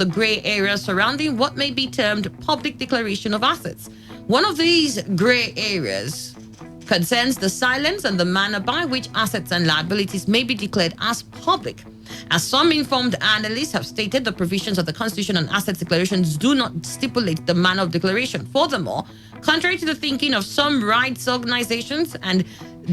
the gray areas surrounding what may be termed public declaration of assets. One of these gray areas concerns the silence and the manner by which assets and liabilities may be declared as public. As some informed analysts have stated, the provisions of the Constitution on assets declarations do not stipulate the manner of declaration. Furthermore, contrary to the thinking of some rights organizations, and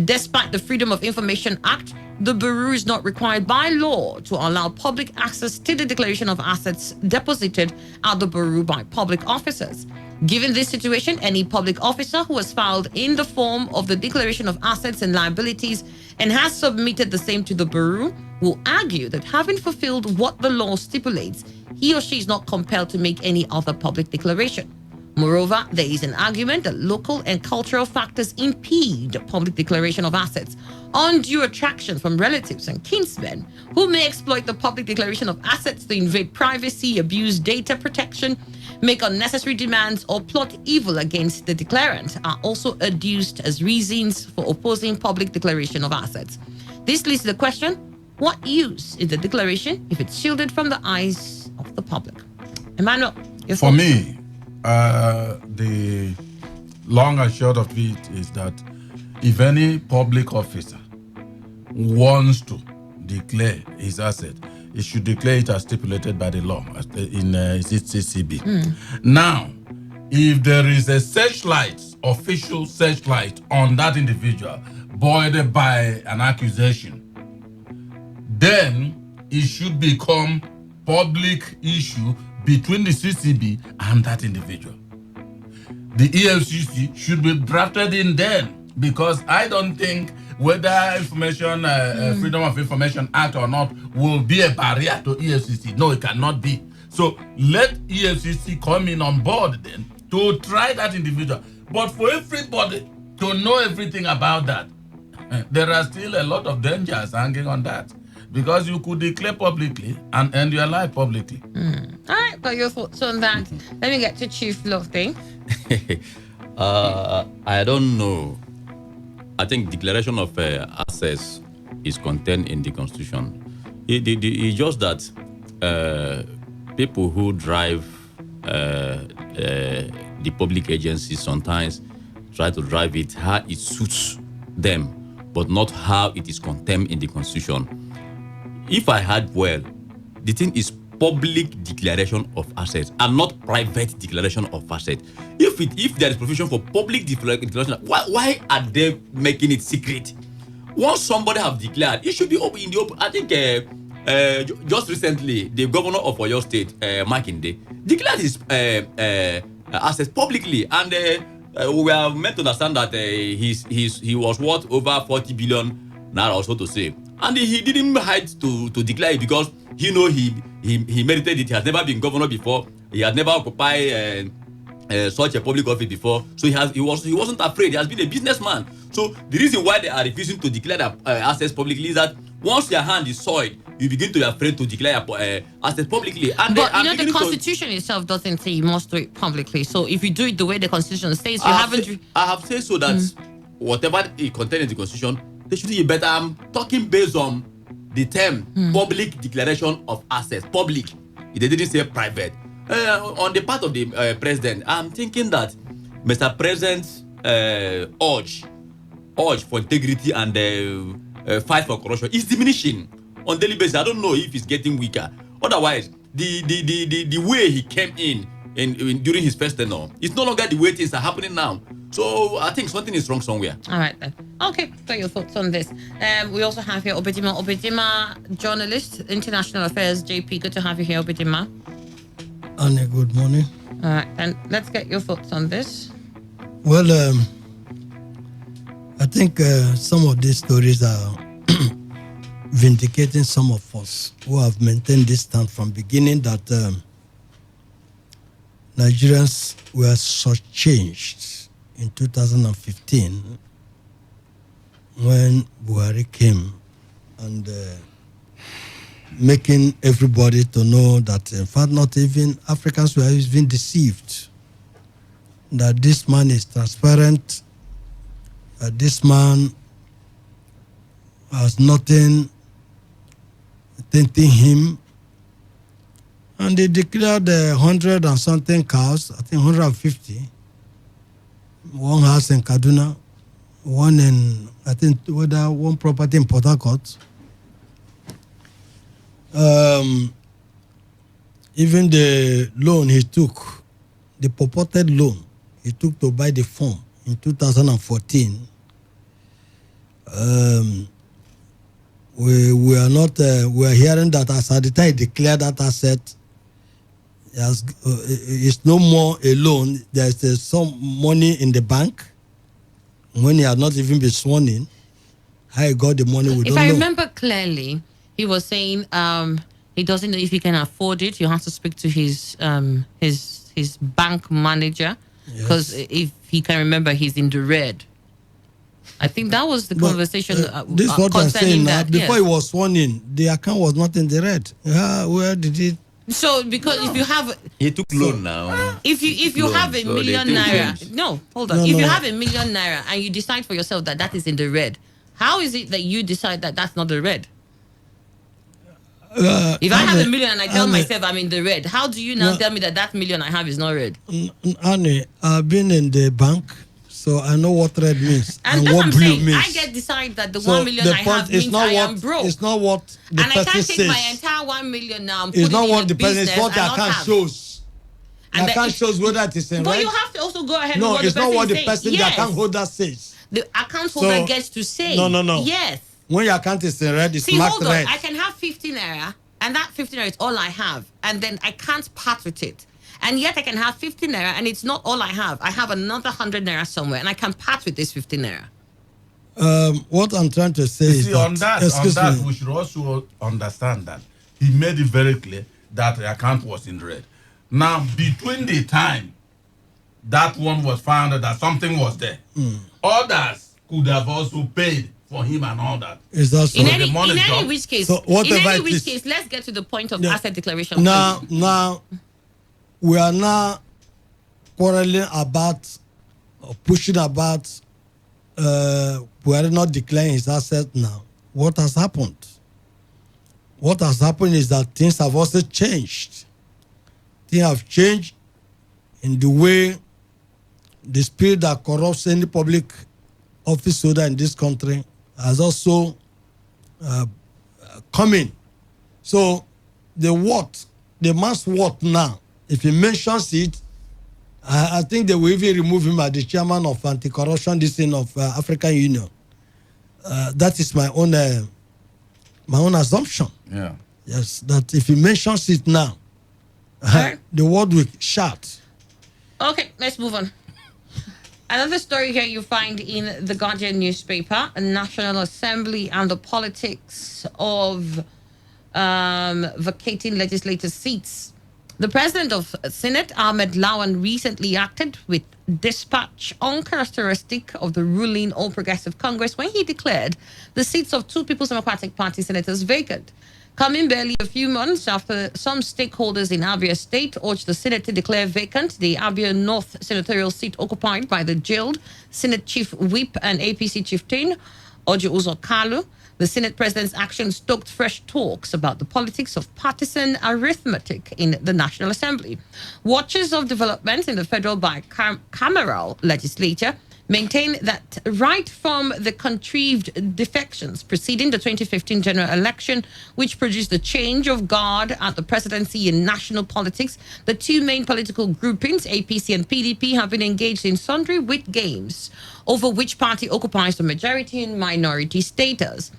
despite the Freedom of Information Act, the Bureau is not required by law to allow public access to the declaration of assets deposited at the Bureau by public officers. Given this situation, any public officer who has filed in the form of the declaration of assets and liabilities and has submitted the same to the Bureau will argue that having fulfilled what the law stipulates, he or she is not compelled to make any other public declaration. Moreover, there is an argument that local and cultural factors impede public declaration of assets. Undue attraction from relatives and kinsmen who may exploit the public declaration of assets to invade privacy, abuse data protection, make unnecessary demands, or plot evil against the declarant are also adduced as reasons for opposing public declaration of assets. This leads to the question, what use is the declaration if it's shielded from the eyes of the public? Emmanuel, your For thoughts? me, the long and short of it is that if any public officer wants to declare his asset, he should declare it as stipulated by the law in CCB. Now, if there is a searchlight, official searchlight on that individual buoyed by an accusation, then it should become public issue between the CCB and that individual. The EFCC should be drafted in then, because I don't think whether Freedom of Information Act or not will be a barrier to EFCC. No, it cannot be. So let EFCC come in on board then to try that individual. But for everybody to know everything about that, there are still a lot of dangers hanging on that. Because you could declare publicly and end your life publicly. All right, got your thoughts on that. Let me get to Chief Lofty. I don't know. I think declaration of assets is contained in the Constitution. It's just that people who drive the public agencies sometimes try to drive it how it suits them, but not how it is contained in the Constitution. If I had well, the thing is public declaration of assets and not private declaration of assets. If there is provision for public declaration, why are they making it secret? Once somebody have declared, it should be open in the open. I think just recently, the governor of Oyo State, Makinde, declared his assets publicly, and we are meant to understand that he was worth over 40 billion naira, also to say. And he didn't hide to declare it because he merited it. He has never been governor before. He had never occupied such a public office before. So he wasn't afraid. He has been a businessman. So the reason why they are refusing to declare their assets publicly is that once your hand is soiled, you begin to be afraid to declare assets publicly. And but the Constitution itself doesn't say you must do it publicly. So if you do it the way the Constitution says, I have said so that whatever it contains in the Constitution, they should be better. I'm talking based on the term public declaration of assets. Public. They didn't say private. On the part of the president, I'm thinking that Mr. President's urge for integrity and fight for corruption is diminishing on daily basis. I don't know if it's getting weaker. Otherwise, the way he came in during his first tenure, it's no longer the way things are happening now. So I think something is wrong somewhere. All right then. Okay, got your thoughts on this. We also have here Obedima, journalist, international affairs, JP. Good to have you here, Obedima. Annie, good morning. All right, and let's get your thoughts on this. Well, I think some of these stories are vindicating some of us who have maintained this stand from beginning that Nigerians were shortchanged in 2015 when Buhari came and making everybody to know that in fact not even Africans were even deceived, that this man is transparent, that this man has nothing tainting him, And they declared 100 and something cows, I think 150. One house in Kaduna, one in, I think, one property in Port Harcourt. Even the loan he took, the purported loan he took to buy the farm in 2014, we are not, we are hearing that as at the time he declared that asset, it's no more a loan. There's some money in the bank when he had not even been sworn in. How he got the money, we don't know. If I remember clearly, he was saying he doesn't know if he can afford it. You have to speak to his bank manager, because if he can remember, he's in the red. I think that was the conversation. This is what I'm saying now. That, before he was sworn in, the account was not in the red. Where did it? So because if you have, he took loan now. If you have a million naira, no, hold on. If you have a million naira and you decide for yourself that that is in the red, how is it that you decide that that's not the red? If I have a million and I tell myself I'm in the red, how do you now tell me that that million I have is not red? Annie, I've been in the bank, so I know what red means and what blue means. I get decide that the 1 million I have means I am broke. It's not what the person says. And I can't take my entire 1 million now and it's put not it what in the a person. business It's what the and account not have. shows. The account shows whether it is in But red. you have to also go ahead No, with what it's the not person what the says. person, the account holder says. The account holder gets to say. No. Yes. When your account is in red, it's See, marked hold on. red. I can have 50 naira, and that 50 naira is all I have, and then I can't part with it. And yet I can have 50 naira, and it's not all I have. I have another 100 naira somewhere, and I can part with this 50 naira. What I'm trying to say is on that, we should also understand that he made it very clear that the account was in red. Now, between the time that one was found that something was there, others could have also paid for him and all that. Is that so? In any which case, let's get to the point of asset declaration. Now, we are now quarreling about or pushing about we are not declaring his asset now. What has happened? What has happened is that things have also changed. Things have changed in the way the spirit that corrupts any public office holder in this country has also come in. So the man's what now, if he mentions it, I think they will even remove him as the chairman of anti-corruption, this thing of African Union. That is my own assumption. Yeah. Yes, that if he mentions it now, the world will shout. Okay, let's move on. Another story here you find in the Guardian newspaper: a National Assembly and the politics of vacating legislative seats. The president of Senate, Ahmed Lawan, recently acted with dispatch uncharacteristic of the ruling All Progressive Congress when he declared the seats of two People's Democratic Party senators vacant. Coming barely a few months after some stakeholders in Abia State urged the Senate to declare vacant the Abia North senatorial seat occupied by the jailed Senate Chief Whip and APC chieftain, Oji Uzo Kalu, the Senate president's action stoked fresh talks about the politics of partisan arithmetic in the National Assembly. Watchers of developments in the federal bicameral legislature maintain that right from the contrived defections preceding the 2015 general election, which produced the change of guard at the presidency in national politics, the two main political groupings, APC and PDP, have been engaged in sundry wit games over which party occupies the majority and minority status.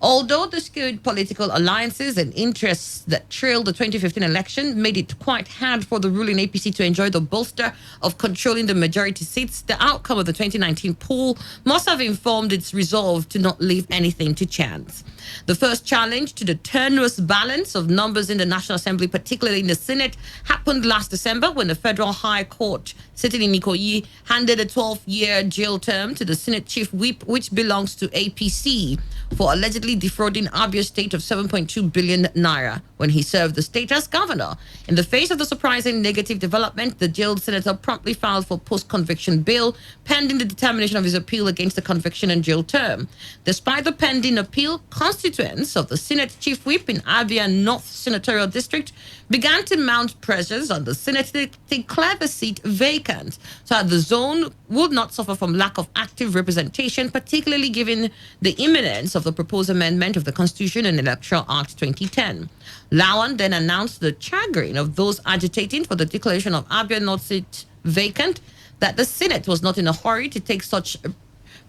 Although the skewed political alliances and interests that trailed the 2015 election made it quite hard for the ruling APC to enjoy the bolster of controlling the majority seats, the outcome of the 2019 poll must have informed its resolve to not leave anything to chance. The first challenge to the tenuous balance of numbers in the National Assembly, particularly in the Senate, happened last December when the Federal High Court, sitting in Ikoyi, handed a 12-year jail term to the Senate Chief Whip, which belongs to APC, for allegedly allegedly defrauding Abia State of 7.2 billion naira when he served the state as governor. In the face of the surprising negative development, the jailed senator promptly filed for post-conviction bail, pending the determination of his appeal against the conviction and jail term. Despite the pending appeal, constituents of the Senate Chief Whip in Abia North Senatorial District began to mount pressures on the Senate to declare the seat vacant so that the zone would not suffer from lack of active representation, particularly given the imminence of the proposed amendment of the Constitution and Electoral Act 2010. Lawan then announced the chagrin of those agitating for the declaration of Abia North seat vacant, that the Senate was not in a hurry to take such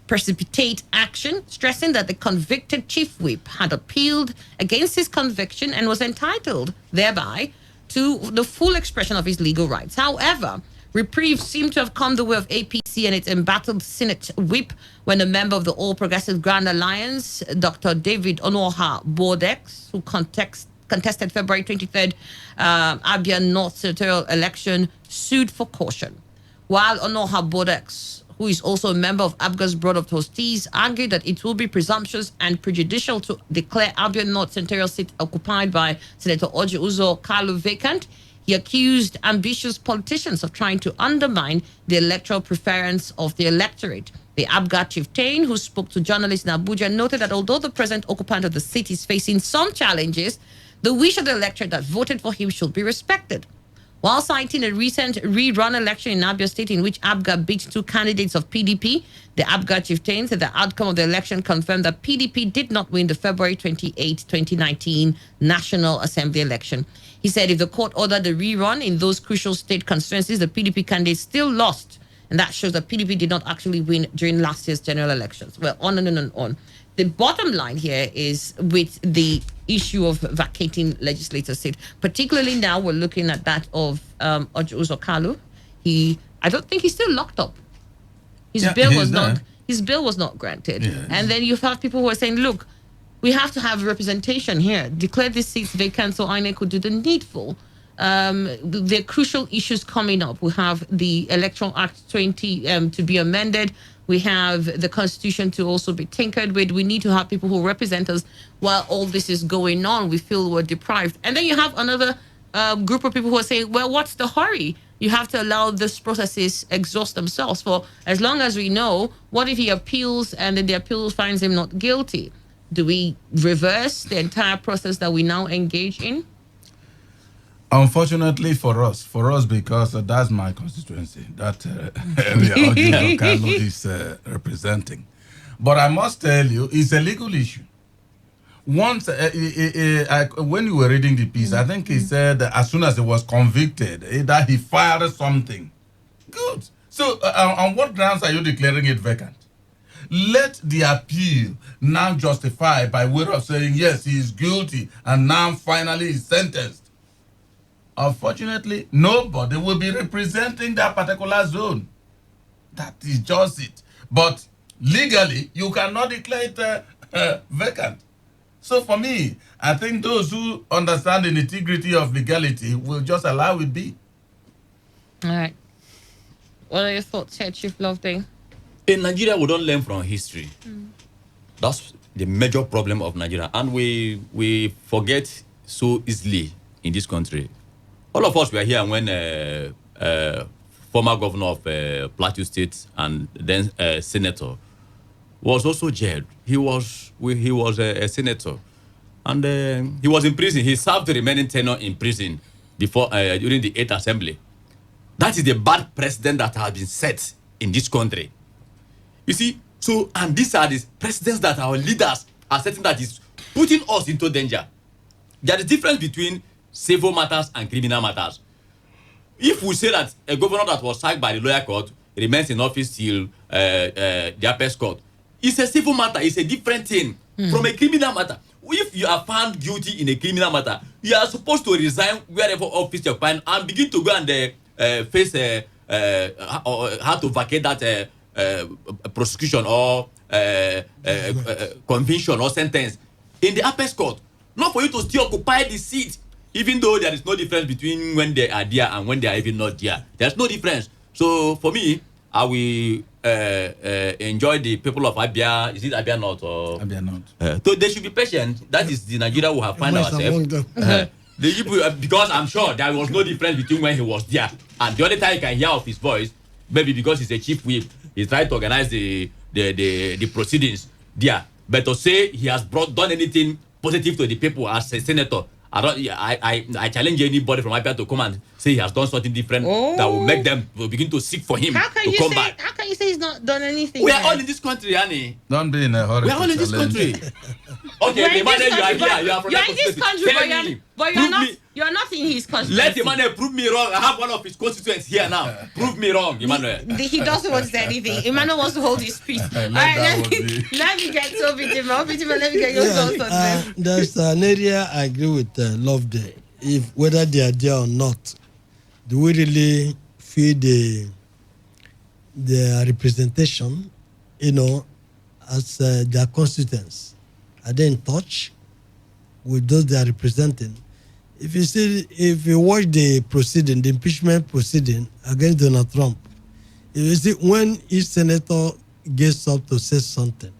precipitate action, stressing that the convicted chief whip had appealed against his conviction and was entitled thereby to the full expression of his legal rights. However, reprieve seemed to have come the way of APC and its embattled Senate whip when a member of the All Progressive Grand Alliance, Dr. David Onoha Bordex, who contested February 23rd Abia North senatorial election, sued for caution. While Onoha Bordex, who is also a member of ABGA's Board of Trustees, argued that it will be presumptuous and prejudicial to declare Abia North senatorial seat occupied by Senator Oji Uzo Kalu vacant. He accused ambitious politicians of trying to undermine the electoral preference of the electorate. The ABGA chieftain, who spoke to journalists in Abuja, noted that although the present occupant of the seat is facing some challenges, the wish of the electorate that voted for him should be respected. While citing a recent rerun election in Abia State in which ABGA beat two candidates of PDP, the ABGA chieftain said the outcome of the election confirmed that PDP did not win the February 28, 2019 National Assembly election. He said if the court ordered the rerun in those crucial state constituencies, the PDP candidates still lost. And that shows that PDP did not actually win during last year's general elections. Well, on and on and on. The bottom line here is with the issue of vacating legislator seat, particularly now we're looking at that of Oji Uzo Kalu. I don't think he's still locked up. His bill was not granted. Yes. And then you have people who are saying, look, we have to have representation here. Declare these seats vacant so INEC could do the needful. There are crucial issues coming up. We have the Electoral Act 20 to be amended. We have the Constitution to also be tinkered with. We need to have people who represent us while all this is going on. We feel we're deprived. And then you have another group of people who are saying, well, what's the hurry? You have to allow these processes exhaust themselves for as long as we know. What if he appeals and then the appeal finds him not guilty? Do we reverse the entire process that we now engage in? Unfortunately for us because that's my constituency, that area Oji Kalu is representing. But I must tell you, it's a legal issue. Once, when you were reading the piece, I think he said that as soon as he was convicted, that he fired something. Good. So on what grounds are you declaring it vacant? Let the appeal now justify by way of saying, yes, he is guilty, and now finally he's sentenced. Unfortunately, nobody will be representing that particular zone. That is just it. But legally, you cannot declare it vacant. So for me, I think those who understand the nitty-gritty of legality will just allow it be. All right. What are your thoughts here, Chief Loveday? In Nigeria, we don't learn from history. That's the major problem of Nigeria. And we forget so easily in this country. All of us were here when former governor of Plateau State and then senator was also jailed. He was a senator, and he was in prison. He served the remaining tenure in prison before during the 8th Assembly. That is the bad precedent that has been set in this country. You see, so and these are the precedents that our leaders are setting that is putting us into danger. There is a difference between civil matters and criminal matters. If we say that a governor that was sacked by the lower court remains in office till the upper court, it's a civil matter. It's a different thing from a criminal matter. If you are found guilty in a criminal matter, you are supposed to resign wherever office you find and begin to go and face how to vacate that prosecution or conviction or sentence in the upper court. Not for you to still occupy the seat, even though there is no difference between when they are there and when they are even not there. There's no difference. So for me, I will enjoy the people of Abia. Is it Abia North or? Abia North. So they should be patient. That is the Nigeria we have found Amongst ourselves. them. The people, because I'm sure there was no difference between when he was there and the only time you can hear of his voice, maybe because he's a chief whip, he's trying to organize the proceedings there. But to say he has done anything positive to the people as a senator, I challenge anybody from Abia to come and say he has done something different that will make them begin to seek for him How can to you come say? back. How can you say he's not done anything? We are then? all in this country, Annie. Don't be in a hurry. We are all in this country. Okay, You're the in man this you are country, here, you are from you're that in this constituency. country, Tell me. but Prove you're not. me. You're not in his constituency. Let Emmanuel prove me wrong. I have one of his constituents here now. Prove me wrong, Emmanuel. He doesn't want to say anything. Emmanuel wants to hold his peace. All right, that let me, one be. let me get to Bitima. Bitima, let me get your thoughts on this. There's an area I agree with Love Day. If whether they are there or not, do we really feel the representation, as their constituents? Are they in touch with those they are representing? If you watch the impeachment proceeding against Donald Trump, you see when each senator gets up to say something,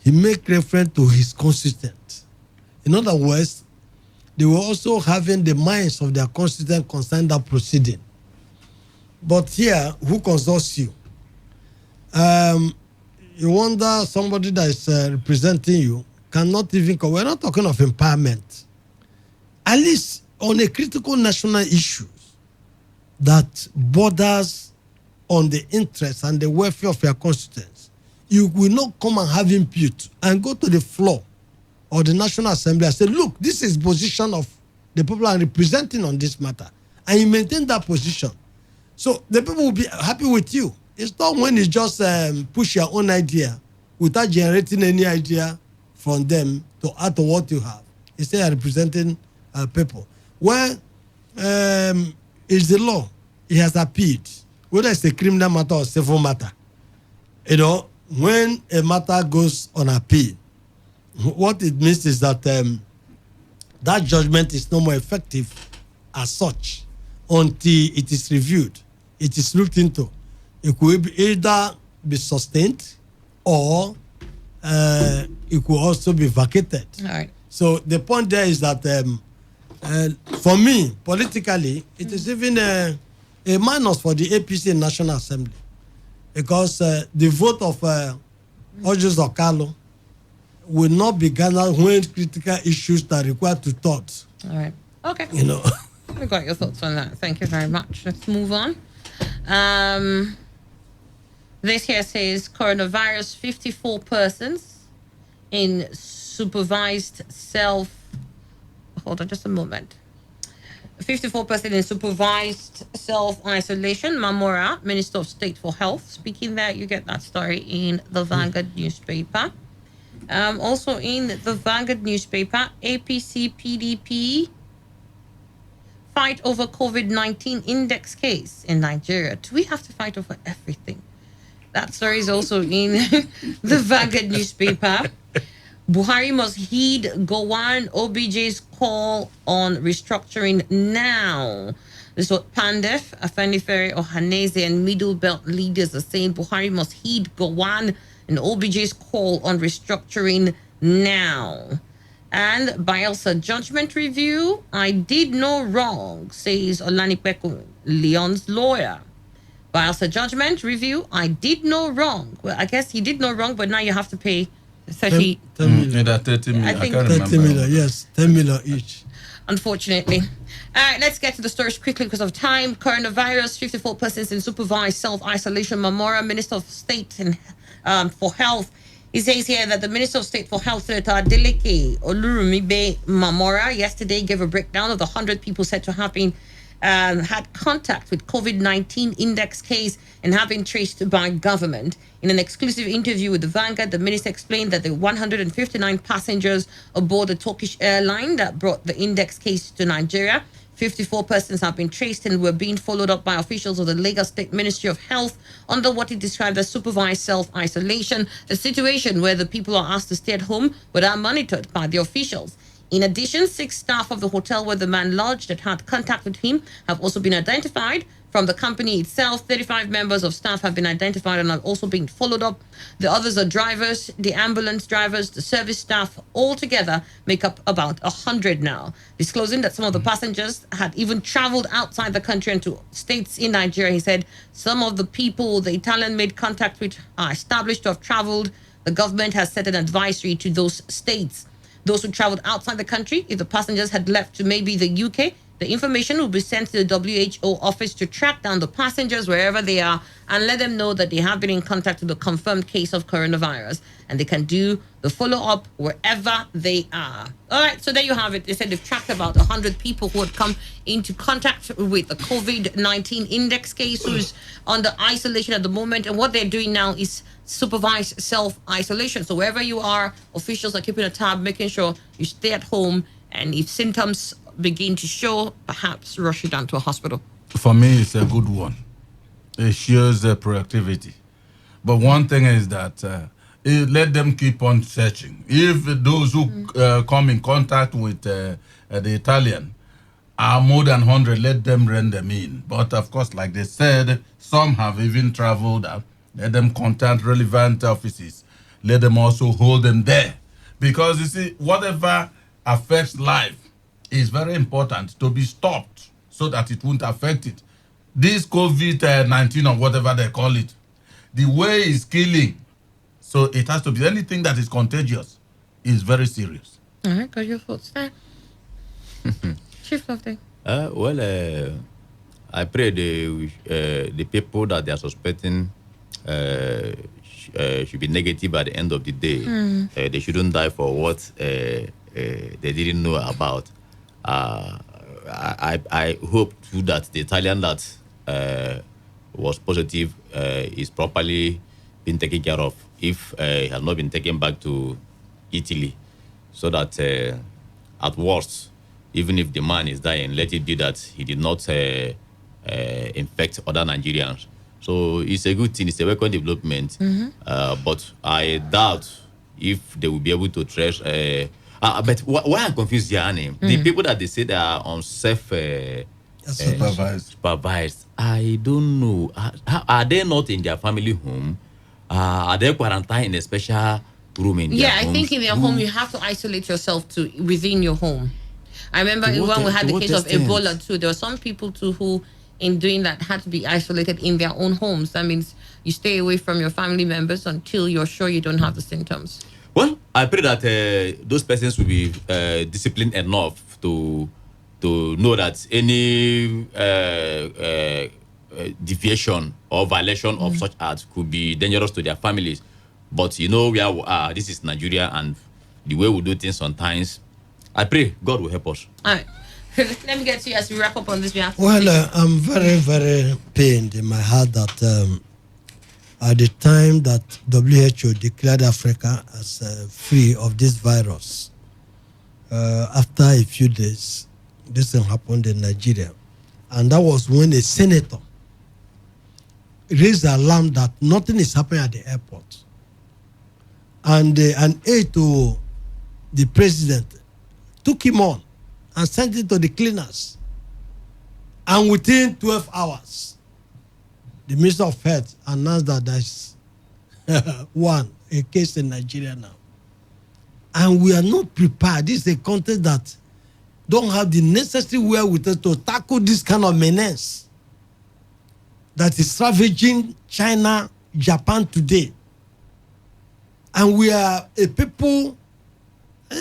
he make reference to his constituents. In other words, they were also having the minds of their constituents concerning that proceeding. But here, who consults you? You wonder somebody that is representing you cannot even come. We're not talking of empowerment. At least on a critical national issues that borders on the interests and the welfare of your constituents, you will not come and have impute and go to the floor or the National Assembly and say, look, this is position of the people I'm representing on this matter. And you maintain that position. So the people will be happy with you. It's not when you just push your own idea without generating any idea from them to add to what you have. Instead of representing people. When it's the law, it has appealed, whether it's a criminal matter or civil matter. When a matter goes on appeal, what it means is that that judgment is no more effective as such until it is reviewed, it is looked into. It could either be sustained or it could also be vacated. All right. So the point there is that for me, politically, it is even a minus for the APC in National Assembly because the vote of Ojus Okalo will not be garnered when critical issues are required to thought. All right. Okay. We got your thoughts on that. Thank you very much. Let's move on. This here says coronavirus, 54 persons in supervised hold on just a moment. 54 persons in supervised self-isolation. Mamora, Minister of State for Health, speaking there. You get that story in the Vanguard newspaper. Also in the Vanguard newspaper, APC PDP fight over COVID-19 index case in Nigeria. Do we have to fight over everything? That story is also in the Vanguard newspaper. Buhari must heed Gowon OBJ's call on restructuring now. This is what Pandef, Afenifere, Ohanese, and Middle Belt leaders are saying. Buhari must heed Gowon and OBJ's call on restructuring now. And Bielsa judgment review. I did no wrong, says Olanipeku, Leon's lawyer. Bielsa judgment review. I did no wrong. Well, I guess he did no wrong, but now you have to pay 30 million. 30 million. I I think can't 30 remember. million, yes, 10 million each. unfortunately. All right, let's get to the stories quickly because of time. Coronavirus, 54 persons in supervised self-isolation. Mamora, Minister of State for Health. He says here that the Minister of State for Health, Senator Adeleke Olurumibe Mamora, yesterday gave a breakdown of the 100 people said to have been had contact with COVID-19 index case and have been traced by government. In an exclusive interview with the Vanguard, the minister explained that the 159 passengers aboard the Turkish airline that brought the index case to Nigeria, 54 persons have been traced and were being followed up by officials of the Lagos State Ministry of Health under what he described as supervised self-isolation, a situation where the people are asked to stay at home but are monitored by the officials. In addition, 6 staff of the hotel where the man lodged that had contact with him have also been identified. From the company itself, 35 members of staff have been identified and are also being followed up. The others are drivers, the ambulance drivers, the service staff. All together make up about 100 now. Disclosing that some of the passengers had even traveled outside the country and to states in Nigeria. He said some of the people the Italian made contact with are established to have traveled. The government has set an advisory to those states. Those who traveled outside the country, if the passengers had left to maybe the UK, the information will be sent to the WHO office to track down the passengers wherever they are and let them know that they have been in contact with a confirmed case of coronavirus and they can do the follow-up wherever they are. All right, so there you have it. They said they've tracked about 100 people who had come into contact with the COVID-19 index case who's under isolation at the moment. And what they're doing now is supervised self-isolation. So wherever you are, officials are keeping a tab, making sure you stay at home. And if symptoms begin to show, perhaps rush you down to a hospital. For me, it's a good one. It shows proactivity. But one thing is that let them keep on searching. If those who come in contact with the Italian are more than 100, let them run them in. But of course, like they said, some have even traveled out. Let them contact relevant offices. Let them also hold them there. Because you see, whatever affects life is very important to be stopped so that it won't affect it. This COVID-19 or whatever they call it, the way it's killing, so it has to be anything that is contagious is very serious. All right, got your thoughts there. Chief Lofty. I pray the people that they are suspecting should be negative at the end of the day. They shouldn't die for what they didn't know about. I hope too that the Italian that was positive is properly been taken care of if he has not been taken back to Italy, so that at worst, even if the man is dying, let it be that he did not infect other Nigerians. So it's a good thing. It's a welcome development. But I doubt if they will be able to trace. But why I'm confused here, Annie, the people that they say they are on supervised, I don't know. Are they not in their family home? Are they quarantined in a special room in their homes? I think in their home you have to isolate yourself to within your home. I remember when we had the case of Ebola too, there were some people too who in doing that had to be isolated in their own homes. That means you stay away from your family members until you're sure you don't have the symptoms. Well, I pray that those persons will be disciplined enough to know that any deviation or violation of such acts could be dangerous to their families. But you know where we are. This is Nigeria, and the way we do things sometimes, I pray God will help us. All right. Let me get to you as we wrap up on this. Well, I'm very, very pained in my heart that at the time that WHO declared Africa as free of this virus, after a few days, this thing happened in Nigeria. And that was when a senator raised the alarm that nothing is happening at the airport. And an aide to the president took him on and sent it to the cleaners. And within 12 hours, the Minister of Health announced that there's a case in Nigeria now. And we are not prepared. This is a country that don't have the necessary wherewithal to tackle this kind of menace that is ravaging China, Japan today. And we are a people,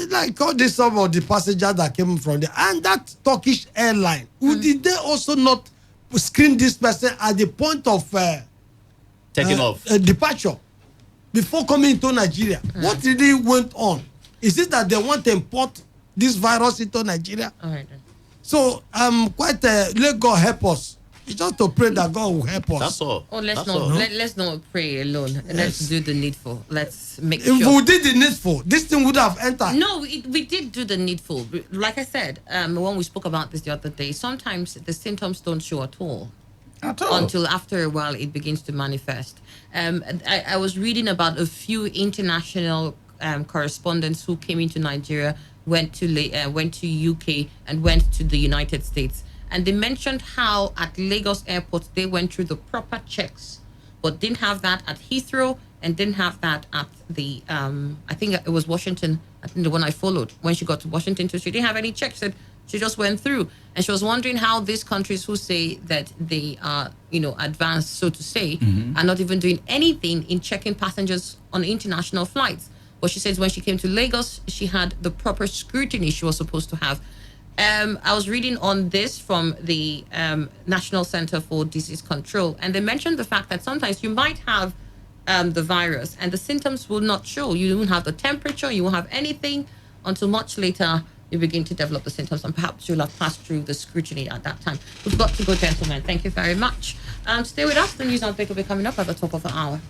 like all this, some of the passengers that came from there, and that Turkish airline, did they also not screen this person at the point of taking off departure before coming into Nigeria? What really went on? Is it that they want to import this virus into Nigeria? All right. So I'm quite let God help us. It's just to pray that God will help us. That's all. Oh, let's not pray alone. Yes. Let's do the needful. Let's make If sure. we did the needful, this thing would have entered. No, we did do the needful. Like I said, when we spoke about this the other day, sometimes the symptoms don't show at all. Until after a while it begins to manifest. I was reading about a few international correspondents who came into Nigeria went to UK and went to the United States, and they mentioned how at Lagos Airport they went through the proper checks, but didn't have that at Heathrow and didn't have that at the I think it was Washington. I think the one I followed when she got to Washington too. She didn't have any checks. Said she just went through, and she was wondering how these countries who say that they are advanced, so to say, are not even doing anything in checking passengers on international flights. But she says when she came to Lagos, she had the proper scrutiny she was supposed to have. I was reading on this from the National Center for Disease Control, and they mentioned the fact that sometimes you might have the virus and the symptoms will not show. You won't have the temperature, you won't have anything until much later you begin to develop the symptoms, and perhaps you'll have passed through the scrutiny at that time. We've got to go, gentlemen. Thank you very much. Stay with us. The news outbreak will be coming up at the top of the hour.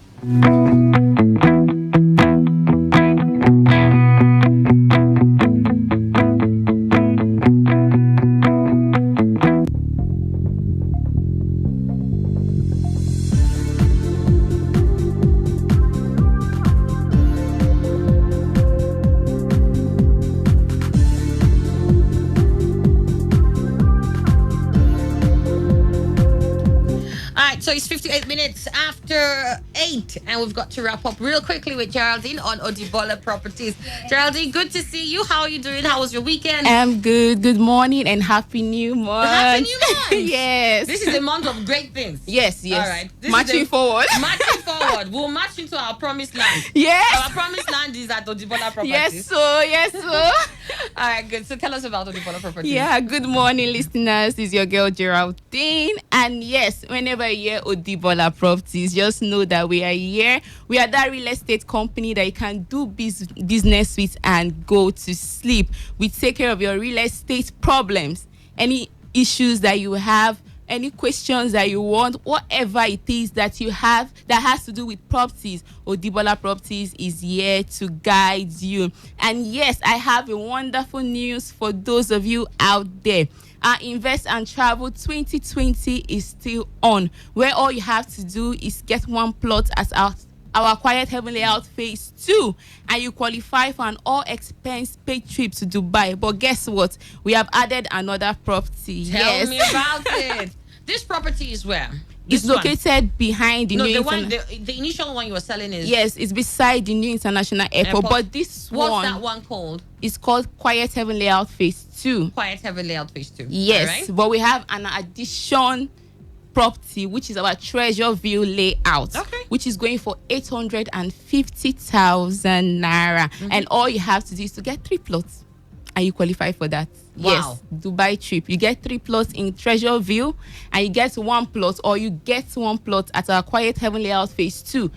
So it's 58 minutes after 8, and we've got to wrap up real quickly with Geraldine on Odibola Properties. Geraldine, good to see you. How are you doing? How was your weekend? I'm good. Good morning and happy new month. Happy new month. Yes. This is a month of great things. Yes. All right. Marching forward. Marching forward. We'll march into our promised land. Yes. Our promised land is at Odibola Properties. Yes, so. All right, good. So tell us about Odibola Properties. Yeah, good morning, listeners. This is your girl Geraldine. And yes, whenever you hear Odibola Properties, just know that we are here. We are that real estate company that you can do business with and go to sleep. We take care of your real estate problems, any issues that you have, any questions that you want, whatever it is that you have that has to do with properties. Odibola Properties is here to guide you. And yes, I have a wonderful news for those of you out there. Our Invest and Travel 2020 is still on, where all you have to do is get one plot as our Quiet Heaven Layout Phase 2, and you qualify for an all-expense paid trip to Dubai. But guess what? We have added another property. Tell me about it. This property is where? It's located behind the new the initial one you were selling is... Yes, it's beside the new international airport. But this What's that one called? It's called Quiet Heaven Layout Phase 2. Quiet Heaven Layout Phase 2. Yes, right. But we have an addition property, which is our Treasure View Layout, which is going for 850,000 naira. And all you have to do is to get 3 plots, and you qualify for that. Wow. Yes, Dubai trip. You get 3 plots in Treasure View, and you get 1 plot, or you get 1 plot at our Quiet Heaven Layout Phase 2.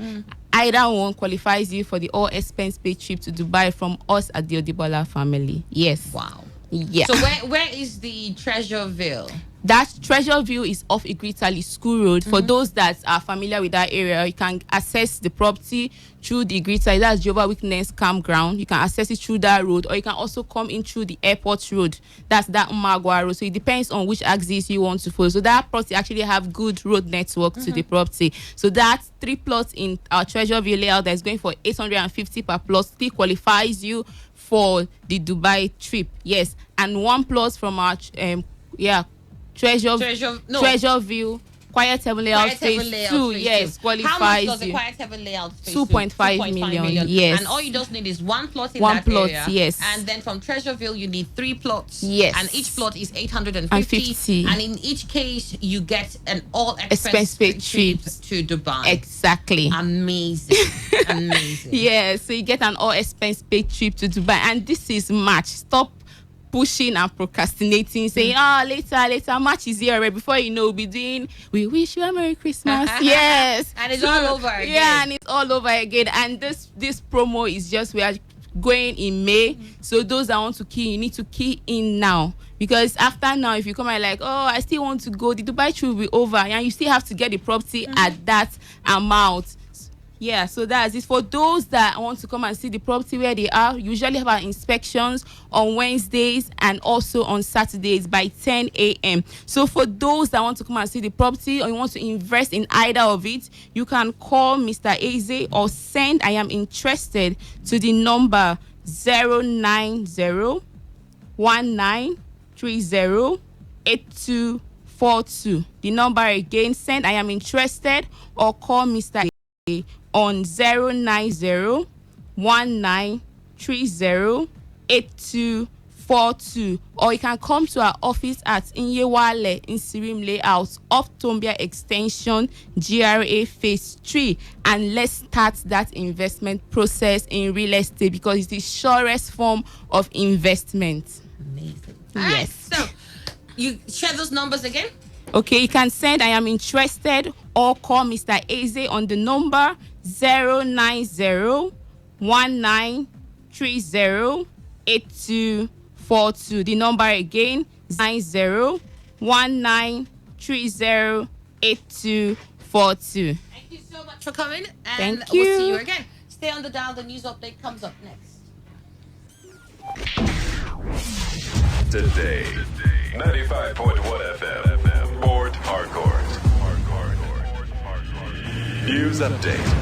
Either one qualifies you for the all expense paid trip to Dubai from us at the Odibola family. Yes. Wow. Yeah. So where is the Treasure View? That Treasure View is off Igritali School Road. For those that are familiar with that area, you can access the property through the Igritali, that's Jehovah Witness Campground. You can access it through that road, or you can also come in through the airport road. That's that Magua road. So it depends on which axis you want to follow. So that property actually have good road network to the property. So that 3 plots in our Treasure View layout that's going for 850 per plot still qualifies you for the Dubai trip. Yes, and 1 plot from our Treasure View Quiet Heaven Layout Phase 2, yes, qualifies. How much does the Quiet Heaven Layout Phase 2.5 million, yes. And all you just need is 1 plot in 1 that plot, area. yes. And then from Treasureville, you need 3 plots. Yes. And each plot is 850. And in each case, you get an all-expense paid trip to Dubai. Exactly. Amazing. Amazing. Yeah, so you get an all-expense paid trip to Dubai. And this is March. Stop pushing and procrastinating, saying, later, March is here already. Before you know, we'll be doing, we wish you a Merry Christmas. Yes. And it's all over again. Yeah, and it's all over again. And this promo is just, we are going in May. So those that want to key, you need to key in now. Because after now, if you come and like, I still want to go, the Dubai trip will be over. And you still have to get the property at that amount. Yeah, so that's it. For those that want to come and see the property where they are, usually have our inspections on Wednesdays and also on Saturdays by 10 a.m. So for those that want to come and see the property, or you want to invest in either of it, you can call Mr. Eze or send I am interested to the number 090 19308242. The number again, send I am interested or call Mr. A on 09019308242, or you can come to our office at Inyewale in Sirim Layout, off Tombia Extension, GRA Phase 3, and let's start that investment process in real estate because it's the surest form of investment. Amazing. Yes. So you share those numbers again. Okay, you can send I am interested or call Mr. Eze on the number 09019308242. The number again, 9019308242. Thank you so much for coming. And Thank we'll see you. you again. Stay on the dial. The news update comes up next. Today, 95.1 FM, Port Harcourt. News update.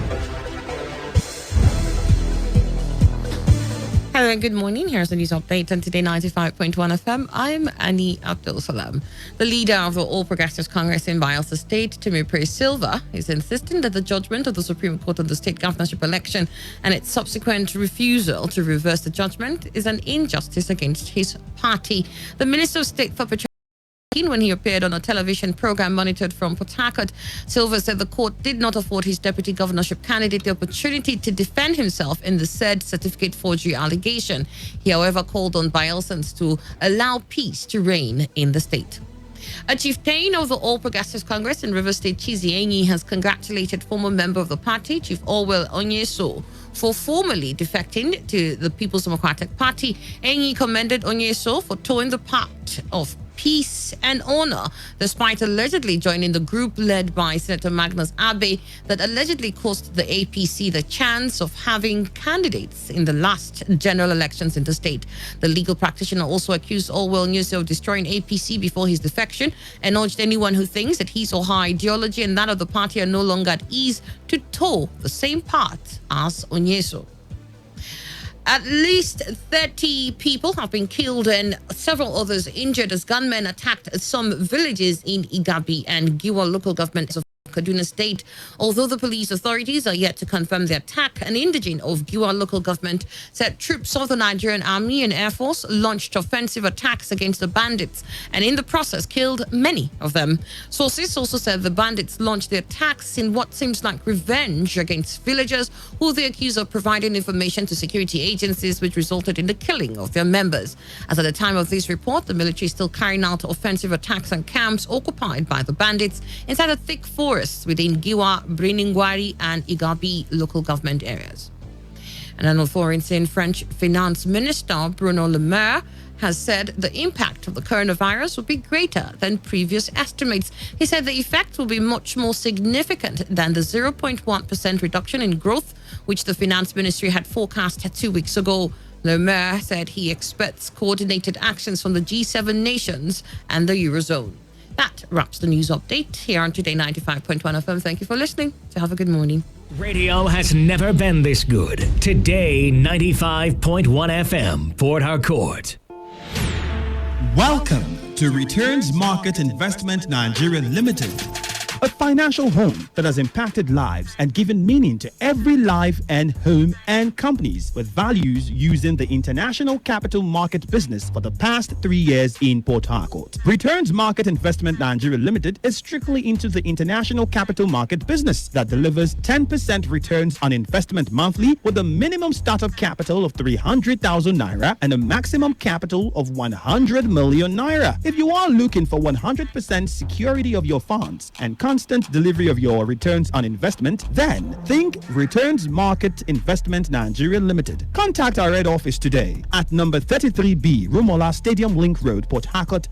Hello and good morning. Here's the news update on Today 95.1 FM. I'm Annie Abdul Salam. The leader of the All Progressives Congress in Bielsa State, Timothy Silva, is insisting that the judgment of the Supreme Court on the state governorship election and its subsequent refusal to reverse the judgment is an injustice against his party. The Minister of State for Petroleum, when he appeared on a television program monitored from Port Harcourt, Silva said the court did not afford his deputy governorship candidate the opportunity to defend himself in the said certificate forgery allegation. He, however, called on Bielsans to allow peace to reign in the state. A chieftain of the All Progressives Congress in Rivers State, Chizi Enyi, has congratulated former member of the party, Chief Orwell Onyeso, for formally defecting to the People's Democratic Party. Enyi commended Onyeso for towing the path of peace and honor, despite allegedly joining the group led by Senator Magnus Abe that allegedly cost the APC the chance of having candidates in the last general elections in the state. The legal practitioner also accused Orwell Onyeso of destroying APC before his defection and urged anyone who thinks that his or her ideology and that of the party are no longer at ease to toe the same path as Onyeso. At least 30 people have been killed and several others injured as gunmen attacked some villages in Igabi and Giwa local governments of Kaduna State. Although the police authorities are yet to confirm the attack, an indigene of Giwa local government said troops of the Nigerian Army and Air Force launched offensive attacks against the bandits and in the process killed many of them. Sources also said the bandits launched the attacks in what seems like revenge against villagers who they accuse of providing information to security agencies, which resulted in the killing of their members. As at the time of this report, the military is still carrying out offensive attacks on camps occupied by the bandits inside a thick forest within Giwa, Briningwari, and Igabi local government areas. And on foreign scene, French Finance Minister Bruno Le Maire has said the impact of the coronavirus will be greater than previous estimates. He said the effect will be much more significant than the 0.1% reduction in growth, which the Finance Ministry had forecast 2 weeks ago. Le Maire said he expects coordinated actions from the G7 nations and the Eurozone. That wraps the news update here on Today 95.1 FM. Thank you for listening. So have a good morning. Radio has never been this good. Today 95.1 FM, Port Harcourt. Welcome to Returns Market Investment Nigeria Limited, a financial home that has impacted lives and given meaning to every life and home and companies with values using the international capital market business for the past 3 years in Port Harcourt. Returns Market Investment Nigeria Limited is strictly into the international capital market business that delivers 10% returns on investment monthly with a minimum startup capital of 300,000 naira and a maximum capital of 100 million naira. If you are looking for 100% security of your funds and constant delivery of your returns on investment, then think Returns Market Investment Nigeria Limited. Contact our head office today at number 33B, Rumola Stadium Link Road, Port Harcourt,